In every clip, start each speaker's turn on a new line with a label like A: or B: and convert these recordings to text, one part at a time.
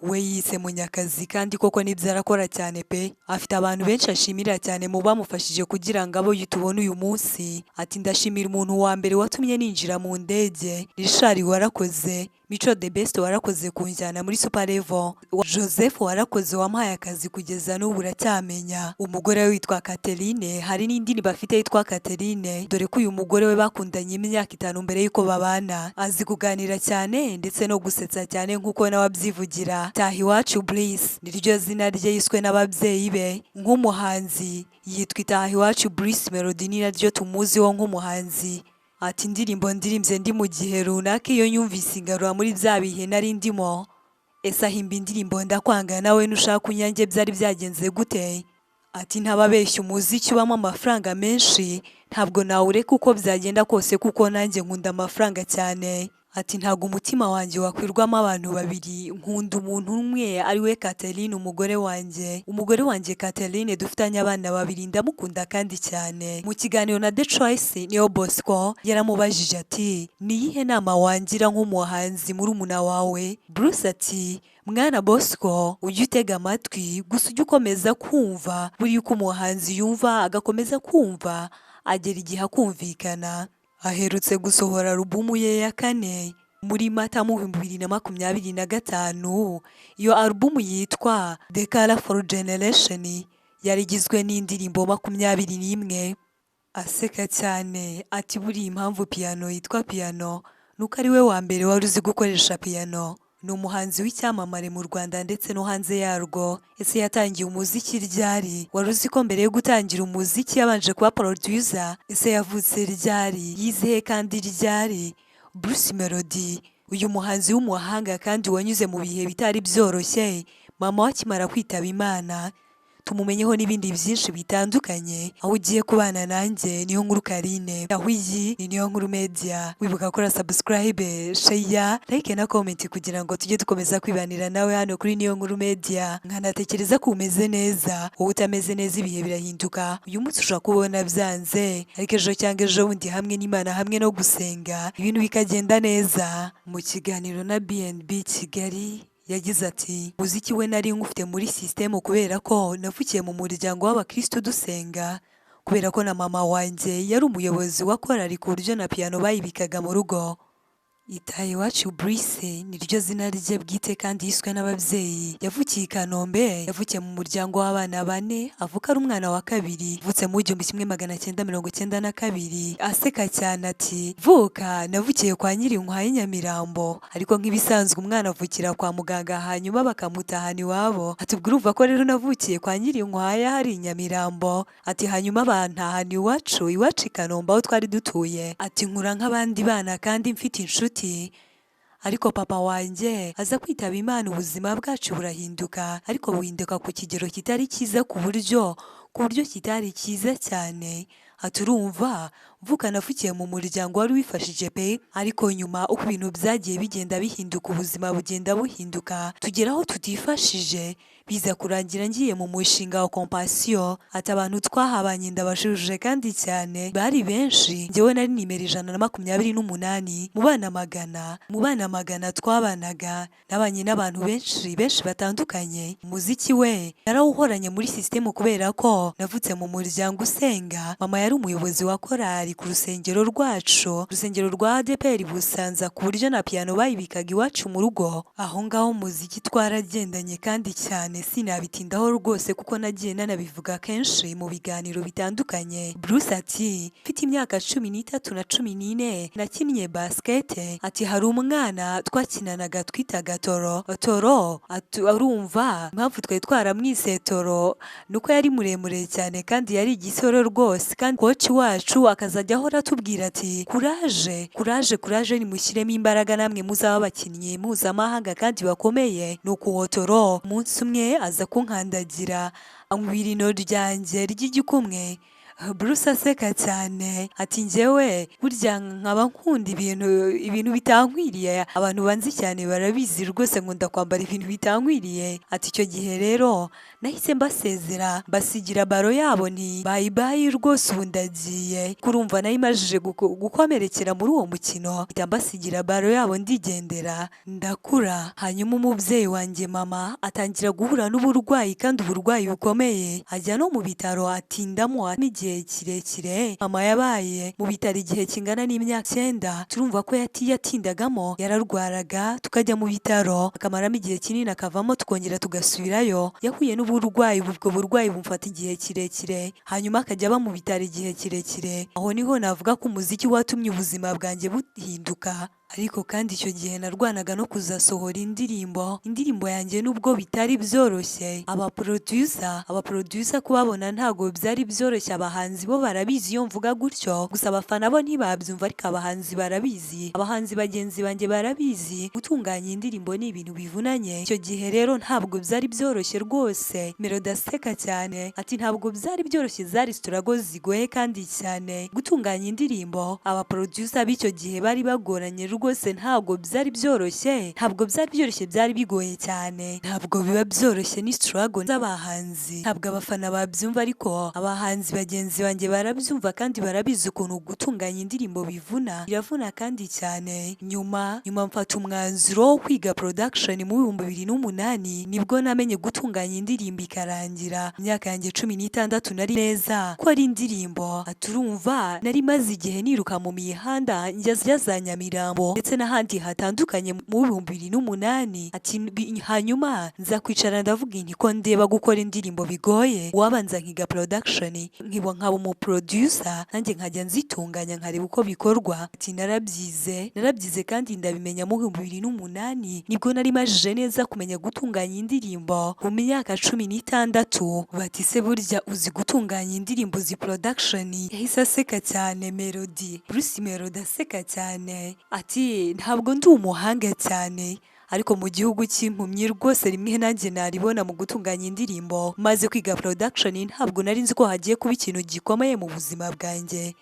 A: we yise Munyakazi kandi koko nibyo arakora cyane pe. Afite abantu benshi ashimira cyane mu bamufashije kugira ngo abo tubone uyu munsi. Ati ndashimira umuntu wa mbere watumye ninjira mu ndege, Richard warakoze, Mico the Best warakoze kunjyana muri Super Level, Joseph warakoze wampaye akazi kugeza n'ubu uracyamenya. Umugore we witwa Catherine, hari n'indi bafite yitwa Catherine, dore ko uyu mugore we bakundanye imyaka 5 mbere yuko babana. Azi kuganira cyane ndetse no gusetsa cyane nkuko nawe abyivugira. ITAHIWACU Bliss niryo zina rye yiswe n'ababyeyi be. Nk'umuhanzi yitwa ITAHIWACU Bliss Melody, ni naryo tumuziho nk'umuhanzi. Ati indirimbo ndirimbye ndi mu gihe runaka, iyo nyumvise ingarura muri bya bihe nari ndimo. Ese ahimba indirimbo ndakwanga nawe nushaka unyange byari byagenze gute? Ati ntababeshya umuziki ubamo amafaranga menshi, ntabwo nawureka uko byagenda kose kuko nanjye nkunda amafaranga cyane. Ati ntago umutima wanjye wakwirwamo abantu babiri, nkunda umuntu umwe ari we Catherine umugore wanjye. Umugore wanjye Catherine dufitanye abana babiri, ndamukunda kandi cyane. Mu kiganiro na The Choice niyo Bosco yaramubajije ati niyihe nama wangira nk'umuhanzi muri umuna wawe? Bruce ati mwana Bosco ujye utega amatwi, gusa ujye ukomeza kumva, buri uko umuhanzi yumva agakomeza kumva agera igihe akumvikana. Aherutse gusohora alubumu ye ya 4 muri Mata mu 2025. Iyo alubumu yitwa The Colorful Generation, yarigizwe n'indirimbo 21. Aseka cyane ati buri impamvu piano yitwa piano nuko ari we wa mbere wari uzi gukoresha piano. Ni umuhanzi w'icyamamare mu Rwanda ndetse no hanze yarwo. Ese yatangiye umuziki ryari? Wari uzi ko mbere yo gutangira umuziki yabanje kuba producer? Ese yavutse ryari? Yizehe kandi ryari? Bruce Melody, uyu muhanzi w'umuhanga kandi wanyuze mu bihe bitari byoroshye, mama wakimara kwitaba Imana. Tumumenyeho n'ibindi byinshi bitandukanye. Aho ugiye kubana nanjye niyo nkuru Karine. Aho iyi ni niyo nkuru media. Wibuka gukora subscribe, share, like na comment kugira ngo tujye dukomeza kwibanira nawe hano kuri niyo nkuru media. Nkanatekereza ko umeze neza, wowe utameze neza ibihe birahinduka. Uyu munsi ushaka kubona byanze, ariko ejo cyangwa ejo bundi hamwe n'Imana hamwe no gusenga ibintu bikagenda neza. Mu kiganiro na BNB Kigali yagize ati muziki we nari ngufite muri system kubera ko navukiye mu muryango w'abakristo dusenga, kubera ko na mama wanjye yari umuyobozi wa korali ku buryo na piano bayibikaga mu rugo. ITAHIWACU Bliss niryo zina rye bwite kandi yiswe n'ababyeyi. Yavukiye i Kanombe, yavukiye mu muryango w'abana 4, avuka ari umwana wa kabiri, avutse mu 1992. Aseka cyane ati vuka navukiye kwa Nyirinkwaya Nyamirambo, ariko nk'ibisanzwe umwana avukira kwa muganga hanyuma bakamutahana iwabo. Ati ubwo urumva ko rero navukiye kwa Nyirinkwaya hari Nyamirambo. Ati hanyuma bantahana iwacu i Kanombe aho twari dutuye. Ati nkura nk'abandi bana kandi mfite inshuti. Ariko papa wanjye aza kwitaba Imana, ubuzima bwacu burahinduka, ariko buhinduka ku kigero kitari cyiza, ku buryo kitari cyiza cyane. Aturumva mvuka navukiye mu muryango wari wifashije pe, ariko nyuma uko ibintu byagiye bigenda bihinduka, ubuzima bugenda buhinduka, tugeraho tutifashije, biza kurangira ngiye mu mushinga wa Compassion. Ati abantu twahabanye ndabashujuje kandi cyane, bari benshi. Njyewe nari nimero 128 mu bana magana twabanaga, nabanye n'abantu benshi batandukanye. Umuziki we narawuhoranye muri system kubera ko navutse mu muryango usenga. Mama yari umuyobozi wa korali ku rusengero rwacu, rusengero rwa ADPR Busanza, ku buryo na piano bayibikaga iwacu mu rugo. Aho ngaho umuziki twaragendanye kandi cyane, sinabitindaho rwose kuko nagiye nanabivuga kenshi mu biganiro bitandukanye. Bruce ati mfite imyaka 13 na 14 nakinnye basket. Ati hari umwana twakinanaga twitaga Toro. Arumva impamvu twari twaramwise Toro nuko yari muremure cyane kandi yari igisoro rwose, kandi coach wacu akazajya ahora atubwira ati kuraje nimushyiremo imbaraga namwe muzaba abakinnyi mpuzamahanga kandi bakomeye. Nuko uwo Toro umunsi umwe aza kunkandagira, anywa irino ryanjye ry'igikumwe, Bruce aseka cyane ati njyewe burya nkaba nkunda ibintu bitankwiriye, abantu banzi cyane barabizi rwose nkunda kwambara ibintu bitankwiriye. Ati icyo gihe rero nahise mbasezera mbasigira baro yabo nti bayi bayi rwose ubu ndagiye, kurumva nayo imajije gukomerekera muri uwo mukino mpita mbasigira baro yabo ndigendera ndakura. Hanyuma umubyeyi wanjye mama atangira guhura n'uburwayi kandi uburwayi bukomeye, ajya no mu bitaro atindamo igihe kirekire. Mama yabaye mu bitaro igihe kingana n'imyaka 9. Turumva ko yatindagamo, yararwaraga tukajya mu bitaro akamaramo igihe kinini akavamo tukongera tugasubirayo. Yahuye n'uburwayi, ubwo burwayi bumfata igihe kirekire, hanyuma akajya aba mu bitaro igihe kirekire. Aho niho navuga ko umuziki watumye ubuzima bwanjye buhinduka. Ariko kandi icyo gihe narwanaga no kuzasohora indirimbo yanjye nubwo bitari byoroshye. Abaproduza kubabona ntago byari byoroshye, abahanzi bo barabizi iyo mvuga gutyo, gusa abafana bo ntibabyumva ariko abahanzi barabizi, abahanzi bagenzi banjye barabizi. Gutunganya indirimbo ni ibintu bivunanye, icyo gihe rero ntabwo byari byoroshye rwose. Melody aseka cyane ati ntabwo byari byoroshye, zari struggle zigoye kandi cyane. Gutunganya indirimbo abaproduza b'icyo gihe bari bagoranye rwose, ntabwo byari byoroshye, byari bigoye cyane. Ntabwo biba byoroshye, ni struggle z'abahanzi, ntabwo abafana babyumva ariko abahanzi bagenzi banjye barabyumva kandi barabizi ukuntu gutunganya indirimbo biravuna kandi cyane. Nyuma mfata umwanzuro wo kwiga production mu 2008, nibwo namenye gutunganya indirimbo ikarangira. Imyaka yanjye 16 nari neza ko ari indirimbo. Aturumva nari maze igihe niruka mu mihanda njya za Nyamirambo ndetse n'ahandi hatandukanye mu 2008. Ati hanyuma nza kwicara ndavuga nti ko ndeba gukora indirimbo bigoye, wabanza nkiga production nkaba umuproducer nanjye nkajya nzitunganya nkareba uko bikorwa. Ati narabyize kandi ndabimenya mu 2008, nibwo nari majije neza kumenya gutunganya indirimbo mu myaka 16. Bati se burya uzi gutunganya indirimbo zi production? Yahise aseka cyane Bruce Melody aseka cyane ati ntabwo ndi umuhanga cyane, ariko mu gihugu cy'impumyi rwose rimwe nanjye naribona mu gutunganya indirimbo. Maze kwiga production ntabwo nari nzi ko hagiye kuba ikintu gikomeye mu buzima bwanjye.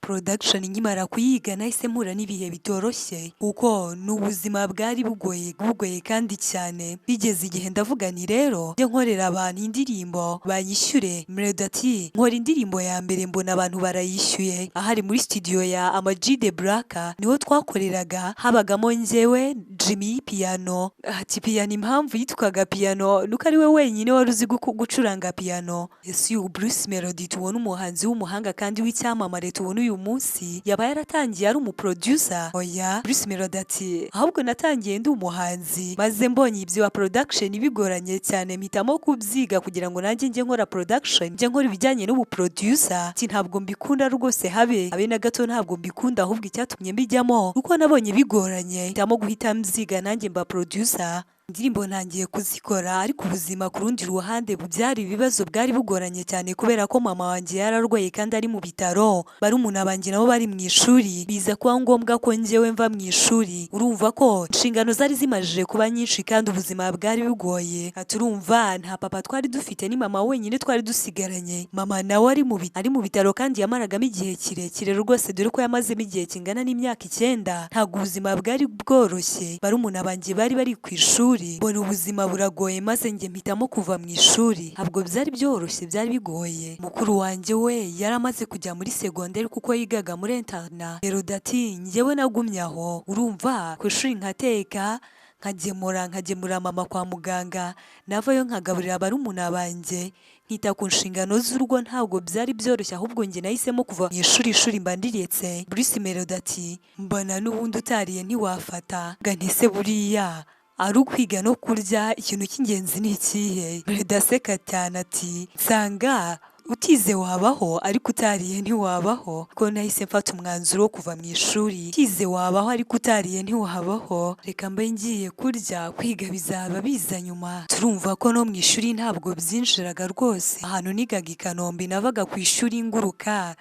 A: Production nkimara kuyiga nahise mpura n'ibihe bitoroshye kuko n'ubuzima bwari bugoye kandi cyane. Bigeze igihe ndavuga nti rero njye nkorera abantu indirimbo banyishyure. Melody ati nkora indirimbo ya mbere mbona abantu barayishyuye, ahari muri studio ya Ama-G The Black niho twakoreraga, habagamo njyewe Jimmy piano. Ati piano impamvu yitwaga piano nuko ari we wenyine wari uzi gucuranga piano. Yesu Bruce Melody tubona umuhanzi w'umuhanga kandi w'icyamamare tubona uyu munsi yaba yaratangiye ari umuproducer? Oya, Bruce Melody ati ahubwo natangiye ndi umuhanzi, maze mbonye ibyo wa production bigoranye cyane mpitamo kubyiga kugira ngo nanjye njye nkora production, njye nkora ibijyanye n'ubuproducer. Ati ntabwo mbikunda rwose habe na gato, ntabwo mbikunda, ahubwo icyatumye mbijyamo uko nabonye bigoranye mpitamo guhita mbyiga nanjye mba producer. Indirimbo ntangiye kuzikora, ariko ubuzima ku rundi ruhande byari ibibazo, bwari bugoranye cyane kubera ko mama wanjye yararwaye kandi ari mu bitaro, barumuna banjye nabo bari mu ishuri. Biza kuba ngombwa ko njyewe mva mu ishuri. Urumva ko inshingano zari zimajije kuba nyinshi kandi ubuzima bwari bugoye. Aturumva nta papa twari dufite, ni mama wenyine twari dusigaranye. Mama nawe ari mu bitaro kandi yamaragamo igihe kirekire rwose, dore ko yamazemo igihe kingana n'imyaka 9. Ntabwo ubuzima bwari bworoshye, barumuna banjye bari ku ishuri. Mbona ubuzima buragoye maze njye mpitamo kuva mu ishuri. Ntabwo byari byoroshye, byari bigoye. Mukuru wanjye we yaramaze kujya muri secondaire kuko yigaga muri internat. Melody ati njyewe nagumye aho, urumva ku ishuri nkateka nkagemura mama kwa muganga, navayo nkagaburira barumuna banjye, nkita ku nshingano z'urugo. Ntabwo byari byoroshye, ahubwo njye nahisemo kuva mu ishuri mba ndiretse. Bruce Melody ati mbona n'ubundi utariye ntiwafata ntese buriya ari ukwiga no kurya, ikintu cy'ingenzi ni ikihe? Melody aseka cyane ati nsanga utize wabaho ariko utariye ntiwabaho. Ko nahise mfata umwanzuro wo kuva mu ishuri. Utize wabaho ariko utariye ntiwabaho, reka mbe ngiye kurya, kwiga bizaba biza nyuma. Turumva ko no mu ishuri ntabwo byinjiraga rwose. Ahantu nigaga i Kanombe navaga ku ishuri nguruka.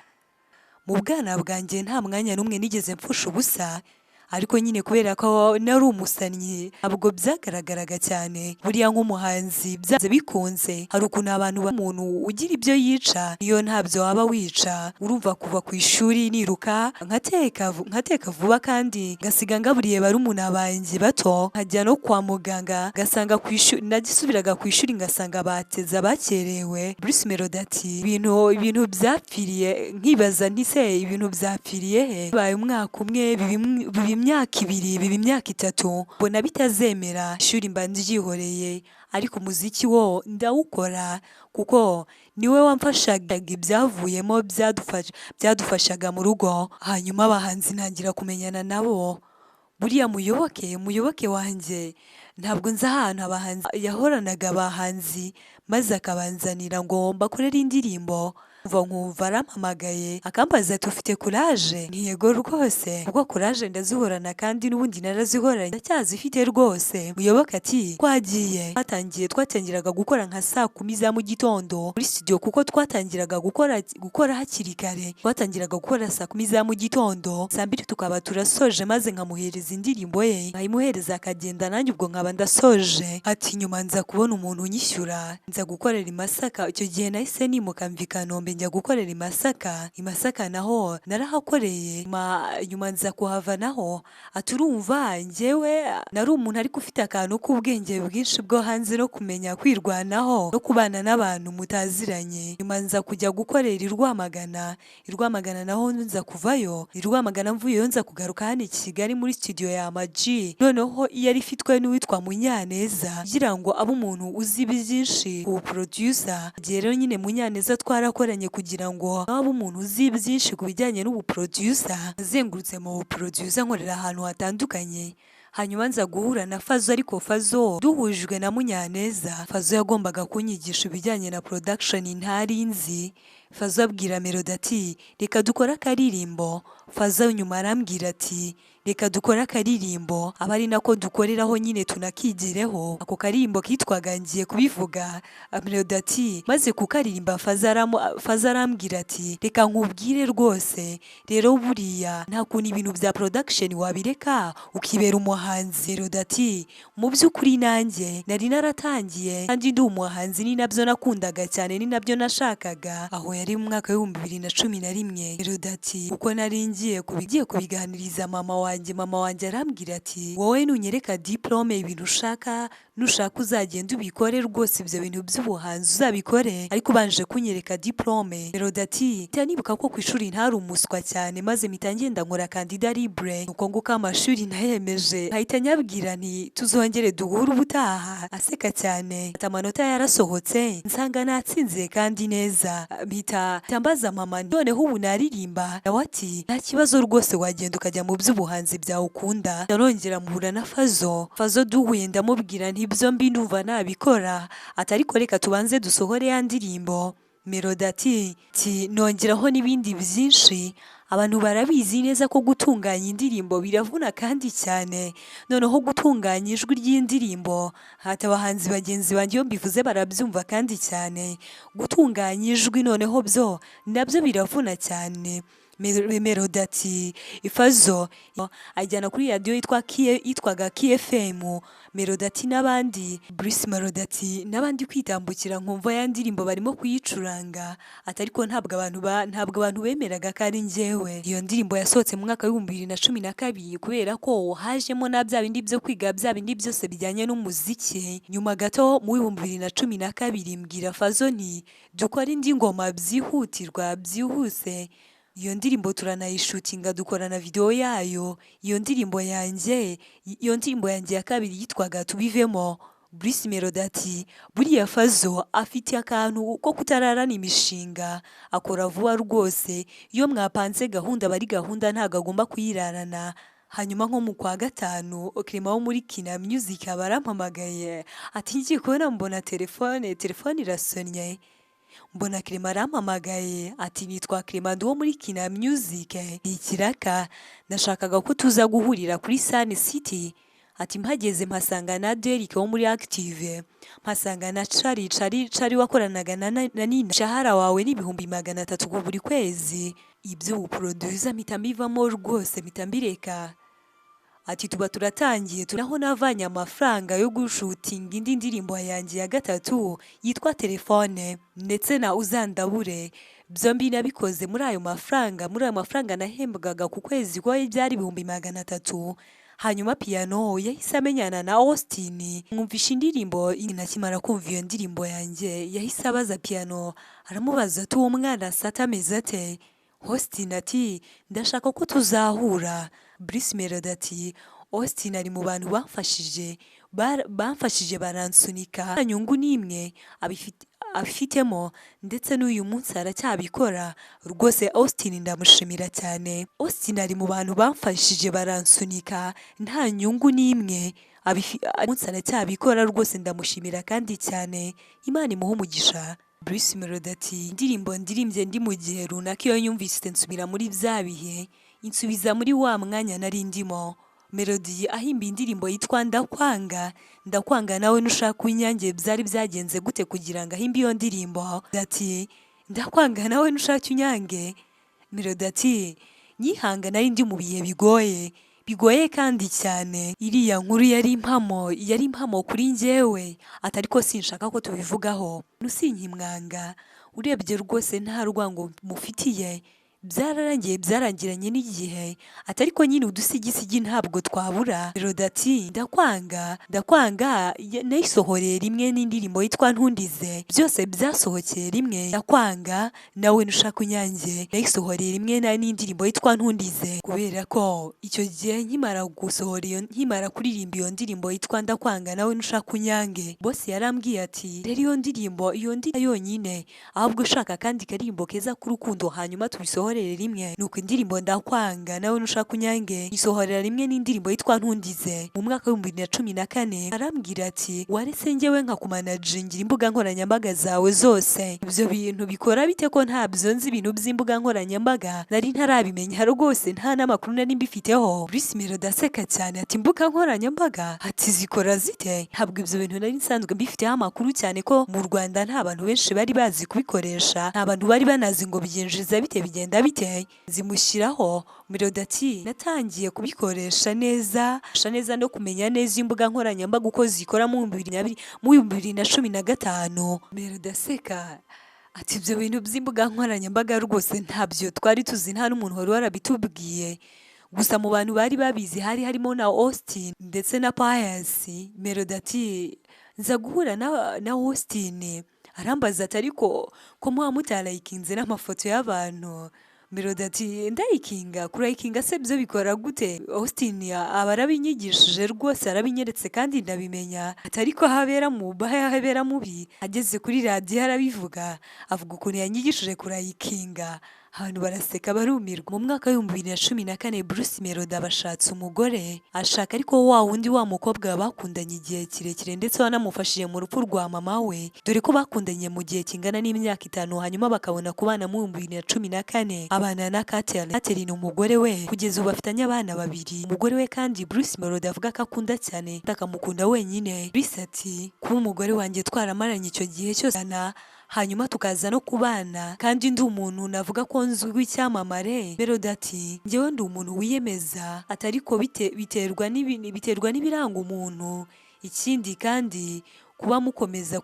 A: Mu bwana bwanjye nta mwanya n'umwe nigeze mpfusha ubusa, ariko nyine kubera ko nari umusannyi ntabwo byagaragaraga cyane. Buriya nk'umuhanzi byanze bikunze hari ukuntu abantu umuntu ugira ibyo yica iyo ntabyo waba wica. Urumva kuva ku ishuri niruka nkateka vuba kandi ngasiga ngaburiye barumuna banjye bato, nkajya no kwa muganga ngasanga ku ishuri nagisubiraga ku ishuri ngasanga bateze abakerewe. Bruce Melody ati ibintu byapfiriye, nkibaza nti se ibintu byapfiriye he? Baye umwaka umwe biba imyaka ibiri biba imyaka itatu mbona bitazemera, ishuri mba ndyihoreye, ariko umuziki wo ndawukora kuko niwe wamfashaga ibyavuyemo byadufashaga mu rugo. Hanyuma abahanzi ntangira kumenyana nabo. Buriya muyoboke wanjye ntabwo nzi ahantu abahanzi yahoranaga abahanzi maze akabanzanira ngo mbakorere indirimbo. Nkumva arampamagaye akambaza ati ufite courage? Ntiyego rwose, ubwo courage ndazihorana kandi n'ubundi narazihoranye ndacyazifite rwose. Muyoboke ati twagiye, twatangiraga gukora nka saa 10 za mu gitondo muri studio kuko twatangiraga gukora hakiri kare. Twatangiraga gukora saa 10 za mu gitondo, saa 2 tukaba turasoje maze nkamuhereza indirimbo ye, nkayimuhereza akagenda, nanjye ubwo nkaba ndasoje. Ati nyuma nza kubona umuntu unyishyura nza gukorera i Masaka. Icyo gihe nahise nimuka mva i Kanombe njya gukorera i Masaka naho narahakoreye. Nyuma nza kuhava naho. Ati urumva njyewe nari umuntu ariko ufite akantu k'ubwenge bwinshi bwo hanze no kumenya kwirwanaho no kubana n'abantu mutaziranye. Nyuma nza kujya gukorera i Rwamagana naho nza kuvayo. I Rwamagana mvuyeyo nza kugaruka hano i Kigali muri studio ya Ama-G. Noneho yari ifitwe n'uwitwa Munyaneza kugira ngo abe umuntu uzi byinshi ku producer. Rero nyine Munyaneza twarakoranye kugira ngo abe umuntu uzi byinshi ku bijyanye n'ubu producer. Nazengurutse mu producer nkorera ahantu hatandukanye. Hanyuma nza guhura na Fazo, ariko Fazo duhujwe na Munyaneza. Fazo yagombaga kunyigisha ibijyanye na production ntari nzi. Fazo abwira Melody ati reka dukora akaririmbo. Fazo nyuma arambwira ati reka dukora akaririmbo aba ari nako dukoreraho nyine tunakigireho. Ako karirimbo kitwaga ngiye kubivuga. Melody ati maze kukaririmba Fazo arambwira ati reka nkubwire rwose rero buriya nta kuntu ibintu bya production wabireka ukibera umuhanzi. Melody ati mu by'ukuri nanjye nari naratangiye kandi ndi umuhanzi, ni nabyo nakundaga cyane, ni nabyo nashakaga. Aho yari mu mwaka wa 2011. Melody ati uko nari ngiye kubiganiriza mama wanjye arambwira ati wowe nunyereka diplome ibintu ushaka nushaka uzagenda ubikore rwose, ibyo bintu by'ubuhanzi uzabikore, ariko banje kunyereka diplome. Melody ati nibuka ko ku ishuri ntari umuswa cyane maze mitangenda nkora kandida libre, nuko nguko amashuri nayemeje. Hahita nyabwira nti tuzongere duhure ubutaha. Aseka cyane ati amanota yarasohotse nsanga natsinze kandi neza. Mpita mbaza mama noneho ubu naririmba? Nawe ati nta kibazo rwose wagenda ukajya mu by'ubuhanzi byawe ukunda. Narongera muhura na Fazo duhuye ndamubwira nti ibyo mbi ndumva nabikora, ati ariko reka tubanze dusohore ya ndirimbo. Melody ati nongeraho n'ibindi byinshi. Abantu barabizi neza ko gutunganya indirimbo biravuna kandi cyane, noneho gutunganya ijwi ry'indirimbo hata abahanzi bagenzi banjye iyo mbivuze barabyumva kandi cyane. Gutunganya ijwi noneho byo nabyo biravuna cyane. Melody ati Fazo ajyana kuri radio yitwaga KFM. Melody ati n'abandi Bruce Melody ati n'abandi kwitambukira nkumva ya ndirimbo barimo kuyicuranga, ati ariko ntabwo abantu bemeraga kandi njyewe. Iyo ndirimbo yasohotse mu mwaka wa 2012 kubera ko hajemo na bya bindi byo kwiga bya bindi byose bijyanye n'umuziki. Nyuma gato mu 2012 mbwira Fazo nti dukora indi ngoma byihutirwa byihuse. Iyo ndirimbo turanayishutinga dukora na video yayo. Iyo ndirimbo yanjye ya kabiri yitwaga Tubivemo. Bruce Melody ati buriya Fazo afite akantu ko kutararana imishinga, akora vuba rwose. Iyo mwapanze gahunda bari gahunda ntago agomba kuyirarana. Hanyuma nko mu kwa gatanu Clement wo muri Kina Music barampamagaye ati ngiye kubona mbona telefone irasonye. Mbona Clement arampamagaye ati nitwa Clement wo muri Kina Music ikiraka, nashakaga ko tuza guhurira kuri Sun City. Ati mpageze mpasanga na ARIKO wo muri Active, mpasanga na Chari wakoranaga na Nina. Shahara wawe ni 300 ku buri kwezi. Ibyo PRODUZA mpita mbivamo rwose, mpita mbireka. ati tuba turatangiye naho navanye amafaranga yo gushutinga indi ndirimbo yanjye ya gatatu yitwa telefone ndetse na uzandabure. Byombi nabikoze muri ayo mafaranga nahembwaga ku kwezi ko byari 300. Hanyuma piano yahise amenyana na Austin. Mwumvisha indirimbo nakimara kumva iyo ndirimbo yanjye yahise abaza piano, aramubaza ati uwo mwana sata ameze ate? Austin ati ndashaka ko tuzahura. Bruce Melody ati Austin ari mu bantu bamfashije baransunika, nta nyungu n'imwe abifitemo ndetse n'uyu munsi aracyabikora. Rwose Austin ndamushimira cyane. Austin ari mu bantu bamfashije baransunika, nta nyungu n'imwe munsi aracyabikora. Rwose ndamushimira kandi cyane, Imana imuhe umugisha. Bruce Melody ati indirimbo ndirimbye ndi mu gihe runaka iyo nyumvise nsubira muri bya bihe, insubiza muri wa mwanya nari ndimo. Melody ahimba indirimbo yitwa ndakwanga nawe nushaka inyange. Byari byagenze gute kugira ngo ahimbe iyo ndirimbo? Ati ndakwanga nawe nushaka inyange. Melody ati nyihanga nari ndi mu bihe bigoye kandi cyane. Iriya nkuru yari impamo kuri njyewe, atari ko sinshaka ko tubivugaho. Nusinkimwanga, urebye rwose nta rwango mufitiye. Byarangiranye n'igihe, atari ko nyine udusigisigi ntabwo twabura. Melody ati ndakwanga nayisohoreye rimwe n'indirimbo yitwa ntundize. Byose byasohokeye rimwe. Ndakwanga nawe nushaka inyange nayisohoreye rimwe n'indirimbo yitwa ntundize, kubera ko icyo gihe nkimara kuririmba iyo ndirimbo yitwa ndakwanga nawe nushaka inyange, boss yarambwiye ati rero iyo ndirimbo yonyine, ahubwo ushaka kandi karimbo keza k'urukundo hanyuma tubisohorere rimwe. Nuko indirimbo ndakwanga nawe nushaka inyange isohorera rimwe n'indirimbo yitwa ntundize mu mwaka wa 2014. Arambwira ati warese njyewe nkakumanagingira imbuga nkoranyambaga zawe zose. Ibyo bintu bikora bite ko ntabyo nzi? Ibintu by'imbuga nkoranyambaga nari ntarabimenya rwose, nta n'amakuru nari mbifiteho. Bruce Melody aseka cyane ati imbuga nkoranyambaga ati zikora zite? Ntabwo ibyo bintu nari nsanzwe mbifiteho amakuru, cyane ko mu Rwanda nta bantu benshi bari bazi kubikoresha, nta bantu bari banazi ngo byinjiza bite bigenda bite. Zimushyiraho. Melody ati natangiye kubikoresha neza no kumenya neza imbuga nkoranyambaga uko zikora mu 2015. Melody aseka ati ibyo bintu by'imbuga nkoranyambaga rwose ntabyo twari tuzi, nta n'umuntu wari warabitubwiye. Gusa mu bantu bari babizi harimo na Austin ndetse na Pius. Melody ati nza guhura na Austin, arambaza ati ariko ko muba mutarayikinze n'amafoto y'abantu? Melody ati kurayikinga se byo bikora gute? Austin aba arabinyigishije rwose, arabinyeretse kandi ndabimenya. Ati ariko habera mubi. Ageze kuri radiyo arabivuga, avuga ukuntu yanyigishije kurayikinga. Abantu baraseka barumirwa. Mu mwaka wa 2014 Bruce Melody abashatse umugore, ashaka ariko wa mukobwa bakundanye igihe kirekire ndetse wanamufashije mu rupfu rwa mama we, dore ko bakundanye mu gihe kingana n'imyaka 5 hanyuma bakabona kubana mu 2014. Abana na Catherine umugore we, kugeza ubu bafitanye abana 2. Umugore we kandi Bruce Melody avuga ko akunda cyane, akamukunda wenyine. Bruce ati kuba umugore wanjye twaramaranye icyo gihe cyose hanyuma tukaza no kubana, kandi ndi umuntu navuga ko nzwi icyamamare. Melody ati njyewe ndi umuntu wiyemeza, atari ko biterwa n'ibiranga umuntu. Ikindi kandi kuba mukomeza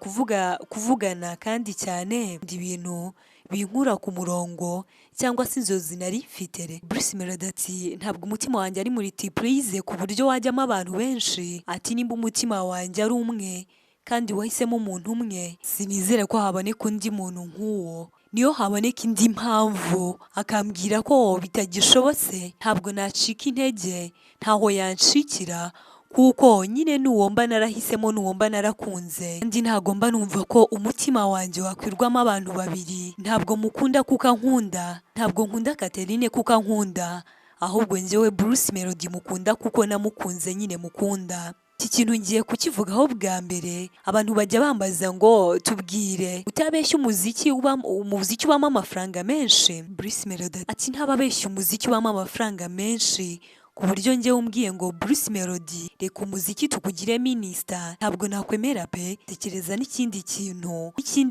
A: kuvugana kandi cyane ibintu binkura ku murongo cyangwa se inzozi nari mfite. Bruce Melody ati ntabwo umutima wanjye ari multiplize ku buryo wajyamo abantu benshi. Ati nimba umutima wanjye ari umwe kandi wahisemo umuntu umwe, sinizere ko haboneka undi muntu nk'uwo. Niyo haboneka indi mpamvu akambwira ko bitagishobotse, ntabwo nacika intege, ntaho yanshikira, kuko nyine n'uwo mba narahisemo, n'uwo mba narakunze. Kandi ntabwo mba numva ko umutima wanjye wakwirwamo abantu 2. Ntabwo mukunda kuko ankunda, ntabwo nkunda Catherine kuko ankunda, ahubwo njyewe Bruce Melody mukunda kuko namukunze nyine mukunda. Iki kintu ngiye kukivugaho bwa mbere. Abantu bajya bambaza ngo tubwire utabeshya umuziki ubamo amafaranga menshi. Bruce Melody ati ntababeshya umuziki ubamo amafaranga menshi, ku buryo njyewe umbwiye ngo Bruce Melody reka umuziki tukugire minister ntabwo nakwemera pe. Tekereza n'ikindi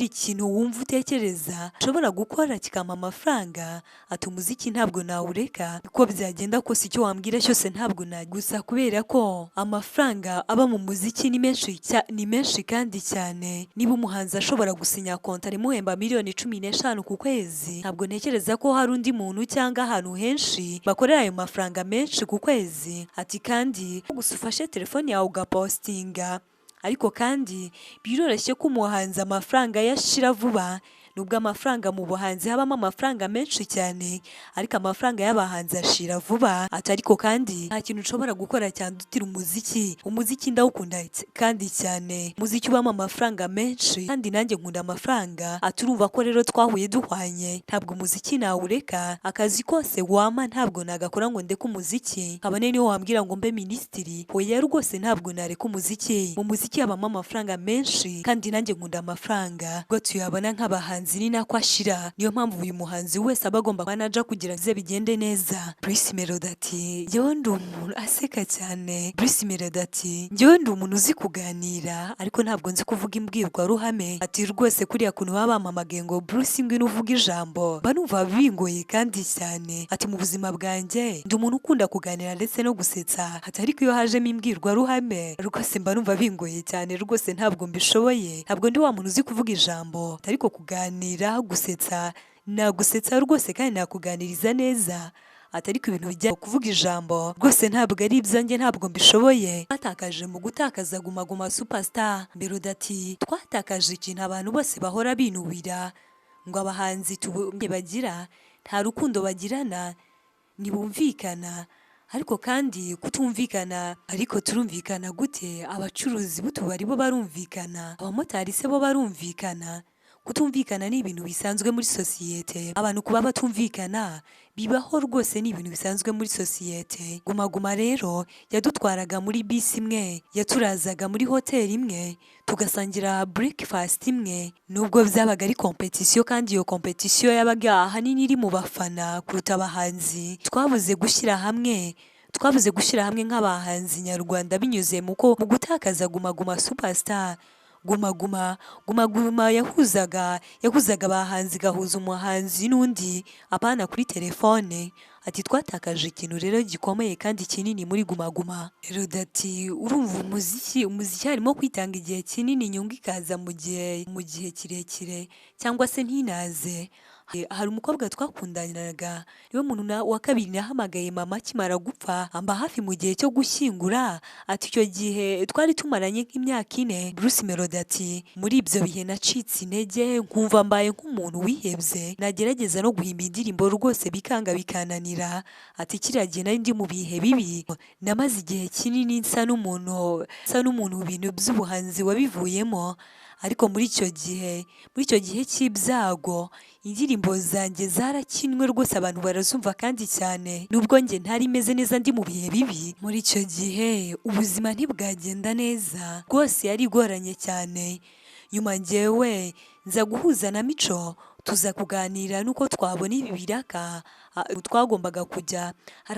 A: kintu wumva utekereza ushobora gukora kikama amafaranga, ati umuziki ntabwo nawureka uko byagenda kose, icyo wambwira cyose ntabwo gusa kubera ko amafaranga aba mu muziki ni menshi kandi cyane. Niba umuhanzi ashobora gusinya konta imuhemba miliyoni 15 ku kwezi, ntabwo ntekereza ko hari undi muntu cyangwa ahantu henshi bakorera ayo mafaranga menshi ku kwezi. Ati kandi gusa ufashe telefone yawe ugapostinga, ariko kandi biroroshye ko umuhanzi amafaranga yashira vuba. Nubwo amafaranga mu buhanzi habamo amafaranga menshi cyane, ariko amafaranga y'abahanzi ashira vuba. Ariko kandi nta kintu ushobora gukora cyandutira umuziki ndawukunda kandi cyane. Umuziki ubamo amafaranga menshi kandi nanjye nkunda amafaranga. Urumva ko rero twahuye duhwanye, ntabwo umuziki nawureka. Akazi kose wama ntabwo nagakora ngo ndeke umuziki, kabone niyo wambwira ngo mbe minisitiri, oya rwose ntabwo nareka umuziki. Mu muziki habamo amafaranga menshi kandi nanjye nkunda amafaranga, ubwo tuyabona nk'abahanzi ni nako ashira. Niyo mpamvu uyu muhanzi wese aba agomba manager kugira ngo bigende neza. Bruce Melody ati njyewe ndi umuntu aseka cyane. Bruce Melody ati njyewe ndi umuntu uzi kuganira ariko ntabwo nzi kuvuga imbwirwaruhame. Ati rwose kuriya kuntu baba bampamagaye ngo Bruce ngwino uvuga ijambo banumva bingoye kandi cyane. Ati mu buzima bwanjye ndi umuntu ukunda kuganira ndetse no gusetsa, ariko iyo hajemo imbwirwaruhame rwose mba numva bingoye cyane, rwose ntabwo mbishoboye. Ntabwo ndi wa muntu uzi kuvuga ijambo, ariko kuganira gusetsa nagusetsa rwose kandi nakuganiriza neza. Ariko ibintu bijya kuvuga ijambo rwose ntabwo ari ibyanjye, ntabwo mbishoboye. Twatakaje mu gutakaza Guma Guma Superstar. Melody ati twatakaje ikintu abantu bose bahora binubira ngo abahanzi bagira nta rukundo bagirana, ntibumvikana. Ariko kandi kutumvikana, ariko turumvikana gute? Abacuruzi b'utubari bo barumvikana, abamotari se bo barumvikana. Kutumvikana ni ibintu bisanzwe muri sosiyete. Abantu kuba batumvikana bibaho rwose, ni ibintu bisanzwe muri sosiyete. Guma Guma rero yadutwaraga muri bisi imwe, yaturazaga muri hoteli imwe, tugasangira breakfast imwe. Nubwo byabaga ari competition, kandi iyo competition yabaga ahanini iri mu bafana kuruta abahanzi. Twabuze gushyira hamwe nk'abahanzi nyarwanda binyuze mu gutakaza Guma Guma Superstar. Guma Guma yahuzaga abahanzi, gahuza umuhanzi n'undi apana kuri telefone. Ati twatakaje ikintu rero gikomeye kandi kinini muri Guma Guma. Melody ati urumva umuziki harimo kwitanga igihe kinini, inyungu ikaza mu gihe kirekire cyangwa se ntinaze. Hari umukobwa twakundaniraga, niwe muntu wa kabiri nahamagaye mama akimara gupfa, amba hafi mu gihe cyo gushyingura. Ati icyo gihe twari tumaranye nk'imyaka 4. Bruce Melody ati muri ibyo bihe nacitse intege, nkumva mbaye nk'umuntu wihebye, nagerageza no guhimba indirimbo rwose bikanga bikananira. Ati kiriya gihe nari ndi mu bihe bibi, namaze igihe kinini nsa n'umuntu mu bintu by'ubuhanzi wabivuyemo. Ariko muri icyo gihe cy'ibyago indirimbo zanjye zarakinwe rwose, abantu barazumva kandi cyane. Nubwo njye ntari meze neza, ndi mu bihe bibi, muri icyo gihe ubuzima ntibwagenda neza rwose, yari igoranye cyane. Nyuma njyewe nza guhuza na Mico, tuza kuganira nuko twabona ibi biraka. Hari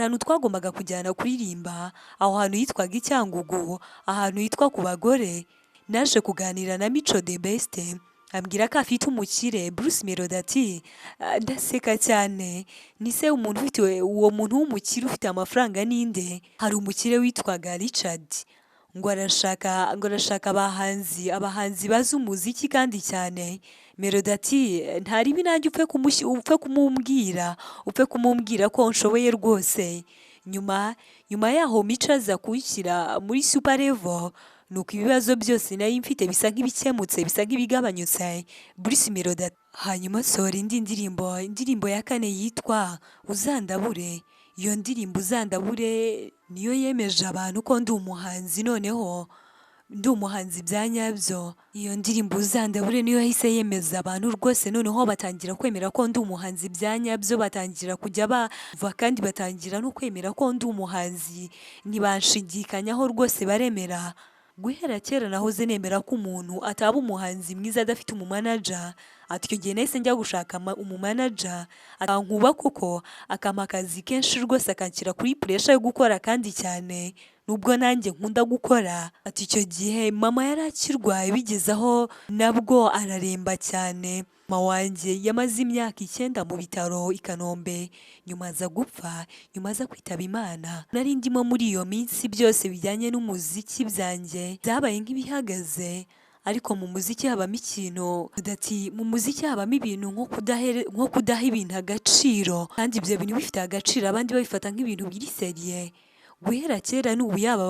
A: ahantu twagombaga kujyana kuririmba, aho hantu yitwaga Icyangugu, ahantu yitwa ku bagore. Naje kuganira na Mico the best, ambwira ko afite umukire. Bruce Melody ati ndaseka cyane, ni se umuntu ufite uwo muntu w'umukire ufite amafaranga ninde? Hari umukire witwaga Richard, ngo arashaka abahanzi bazi umuziki kandi cyane. Melody ati ntari binanjye upfe kumumbwira ko nshoboye rwose. Nyuma yaho Mico aza kunshyira muri super level, nuko ibibazo byose nari mfite bisa nk'ibikemutse, bisa nk'ibigabanyutse. Bruce Melody hanyuma sohora indi indirimbo ya 4 yitwa Uzandabure. Iyo ndirimbo Uzandabure niyo yemeje abantu ko ndi umuhanzi, noneho ndi umuhanzi bya nyabyo. Iyo ndirimbo Uzandabure niyo yahise yemeza abantu rwose, noneho batangira kwemera ko ndi umuhanzi bya nyabyo, batangira kujya bava kandi batangira no kwemera ko ndi umuhanzi, ntibanshidikanyaho rwose, baremera. guhera kera nahoze nemera ko umuntu ataba umuhanzi mwiza adafite umumanaja. Ati icyo gihe nahise njya gushaka umumanaja akankuba kuko akampa akazi kenshi rwose akanshyira kuri puresha yo gukora kandi cyane nubwo nanjye nkunda gukora. Ati icyo gihe mama yari akirwaye bigeze aho nabwo araremba cyane. Mama wanjye yamaze imyaka 9 mu bitaro i Kanombe, nyuma aza gupfa, nyuma aza kwitaba Imana. Nari ndimo muri iyo minsi byose bijyanye n'umuziki byanjye byabaye nk'ibihagaze, ariko mu muziki habamo ikintu udati, mu muziki habamo ibintu nko kudaha ibintu agaciro, kandi ibyo bintu bifite agaciro abandi babifata nk'ibintu biri seriye. Guhera kera n'ubu yaba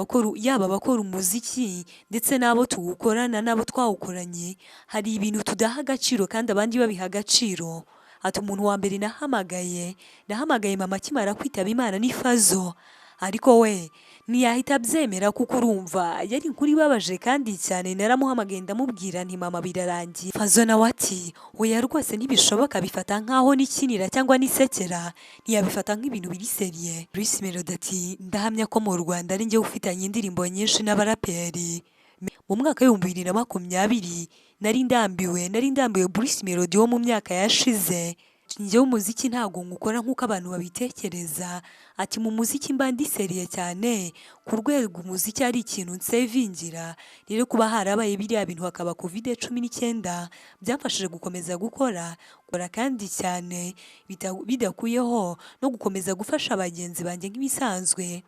A: abakora umuziki ndetse n'abo tuwukorana n'abo twawukoranye, hari ibintu tudaha agaciro kandi abandi babiha agaciro. Ati umuntu wa mbere nahamagaye mama akimara kwitaba Imana ni Fazo, ariko we ntiyahita abyemera kuko urumva yari inkuru ibabaje kandi cyane. Naramuhamagaye ndamubwira nti mama birarangiye. Fazo nawe ati oya rwose ntibishoboka, bifata nkaho nikinira cyangwa nisekera, ntiyabifata nk'ibintu biri seriye. Bruce Melody ati ndahamya ko mu Rwanda ari njye ufitanye indirimbo nyinshi n'abaraperi. Mu mwaka w'2020 nari ndambiwe Bruce Melody wo mu myaka yashize. Njyewe umuziki ntabwo nkukora nk'uko abantu babitekereza. Ati mu muziki mba ndi seriye cyane ku rwego umuziki ari ikintu nsevingira. Rero kuba harabaye biriya bintu hakaba COVID-19 byamfashije gukomeza gukora kandi cyane bidakuyeho no gukomeza gufasha abagenzi banjye nk'ibisanzwe.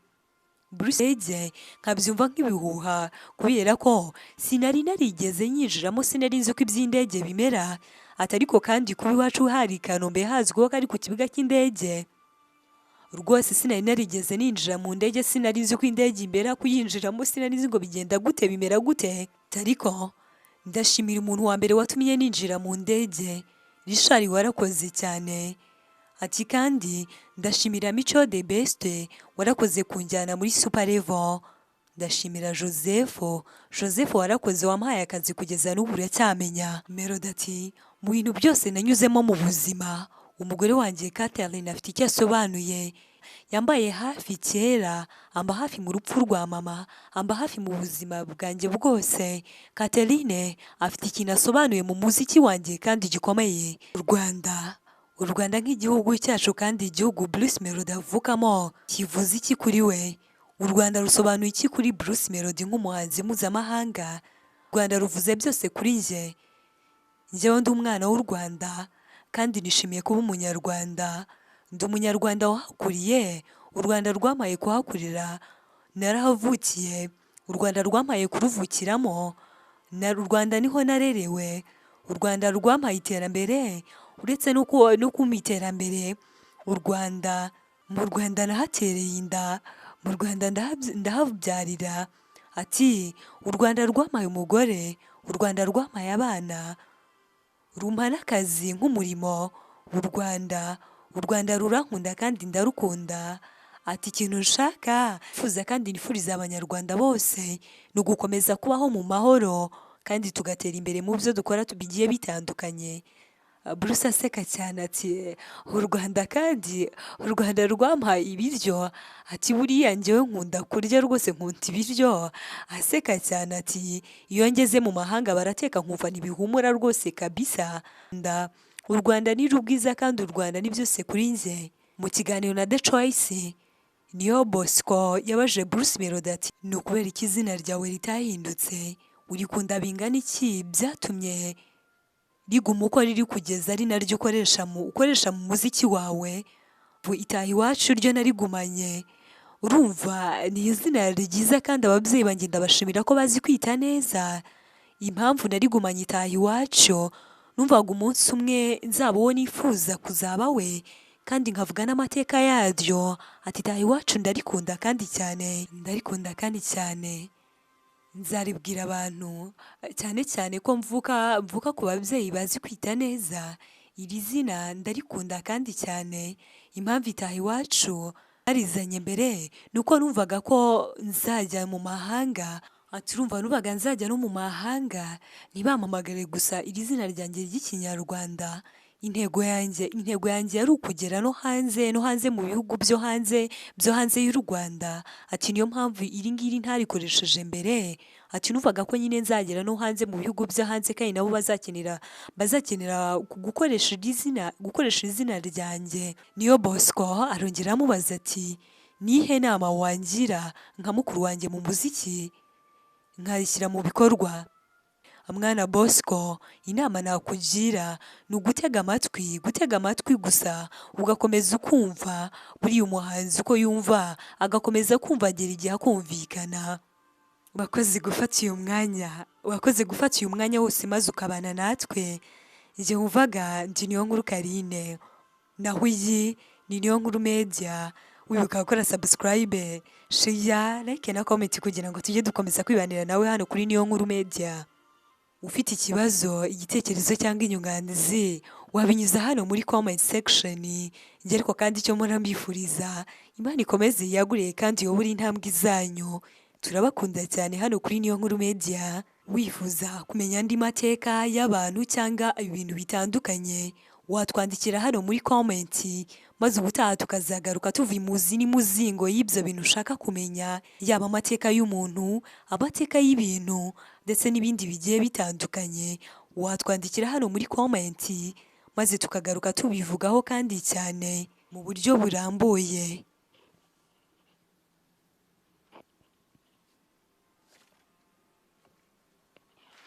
A: Bruce Melody nkabyumva nk'ibihuha kubera ko sinari narigeze nyinjiramo, sinari nzi ko iby'indege bimera. Ati ariko kandi kuba iwacu hari i Kanombe hazwiho ko ari ku kibuga cy'indege, rwose sinari narigeze ninjira mu ndege, sinari nzi ko indege imbera kuyinjiramo, sinari nzi ngo bigenda gute bimera gute. Ariko ndashimira umuntu wa mbere watumye ninjira mu ndege, Richard warakoze cyane. Ati kandi ndashimira Mico the Best warakoze kunjyana muri Super Level. Ndashimira Joseph warakoze wampaye akazi kugeza n'ubu uracyamenya. Melody ati mu bintu byose nanyuzemo mu buzima, umugore wanjye Catherine afite icyo asobanuye. Yambaye hafi kera, amba hafi mu rupfu rwa mama, amba hafi mu buzima bwanjye bwose. Catherine afite ikintu asobanuye mu muziki wanjye kandi gikomeye. U Rwanda nk'igihugu cyacu kandi igihugu Bruce Melody avukamo kivuze iki kuri we? U Rwanda rusobanuye iki kuri Bruce Melody nk'umuhanzi mpuzamahanga? U Rwanda ruvuze byose kuri njye. Njyewe ndi umwana w'u Rwanda kandi nishimiye kuba umunyarwanda. Ndi umunyarwanda wahakuriye, u Rwanda rwampaye kuhakurira, narahavukiye, u Rwanda rwampaye kuruvukiramo, u Rwanda niho narerewe, u Rwanda rwampaye iterambere, uretse no kumpa iterambere. Mu Rwanda nahatereye inda, mu Rwanda ndahabyarira. Ati u Rwanda rwampaye umugore, u Rwanda rwampaye abana, rumpa n'akazi nk'umurimo. U Rwanda rurankunda kandi ndarukunda. Ati ikintu nshaka fuza kandi nifuriza abanyarwanda bose ni ugukomeza kubaho mu mahoro kandi tugatera imbere mu byo dukora tubigiye bitandukanye. Bruce aseka cyane ati u Rwanda rwampaye ibiryo. Ati buriya njyewe nkunda kurya rwose, nkunda ibiryo. Aseka cyane ati iyo ngeze mu mahanga barateka nkumva ntibihumura rwose kabisa. U Rwanda ni rubwiza kandi u Rwanda ni byose kuri njye. Mu kiganiro na The Choice niyo Bosco yabaje Bruce Melody ati ni ukubera iki izina ryawe ritahindutse, urikunda bingana iki byatumye riguma uko riri kugeza ari naryo ukoresha mu muziki wawe? ITAHIWACU ryo narigumanye. Urumva ni izina ryiza kandi ababyeyi banjye ndabashimira ko bazi kwita neza. Impamvu narigumanye ITAHIWACU, numvaga umunsi umwe nzaba uwo nifuza kuzaba we kandi nkavuga n'amateka yaryo. Ati ITAHIWACU ndarikunda kandi cyane, nzaribwira abantu cyane cyane ko mvuka ku babyeyi bazi kwita neza. Iri zina ndarikunda kandi cyane. Impamvu ITAHIWACU narizanye mbere nuko numvaga ko nzajya mu mahanga. Ati numvaga nzajya no mu mahanga ntibampamagare gusa iri zina ryanjye ry'ikinyarwanda. Intego yanjye yari ukugera no hanze mu bihugu byo hanze y'u Rwanda. Ati niyo mpamvu iri ngiri ntarikoresheje mbere, ati numvaga ko nyine nzagera no hanze mu bihugu byo hanze kandi nabo bazakenera gukoresha izina ryanjye. Niyo Bosco arongera amubaza ati nihe nama wangira nka mukuru wanjye mu muziki nkayishyira mu bikorwa? Mwana Bosco, inama nakugira ni ugutega amatwi gusa ugakomeza ukumva buriya umuhanzi uko yumva agakomeza kumva agera igihe akumvikana. Wakoze gufata uyu mwanya wose maze ukabana natwe. Njye wumvaga ndi Niyonkuru Carine, naho iyi ni Niyonkuru Media. Wibuka gukora subscribe, share, like na comment kugira ngo tujye dukomeza kwibanira nawe hano kuri Niyonkuru Media. Ufite ikibazo, igitekerezo cyangwa inyunganizi wabinyuza hano muri comment section. Njye ariko kandi icyo mpora mbifuriza, Imana ikomeze yaguriye kandi yobore intambwe zanyu. Turabakunda cyane hano kuri Niyonkuru Media. Wifuza kumenya andi mateka y'abantu cyangwa ibintu bitandukanye, watwandikira hano muri comment, maze ubutaha tukazagaruka tuva imuzi n'imuzingo y'ibyo bintu ushaka kumenya, yaba amateka y'umuntu, amateka y'ibintu ndetse n'ibindi bigiye bitandukanye. Watwandikira hano muri comment, maze tukagaruka tubivugaho kandi cyane mu buryo burambuye.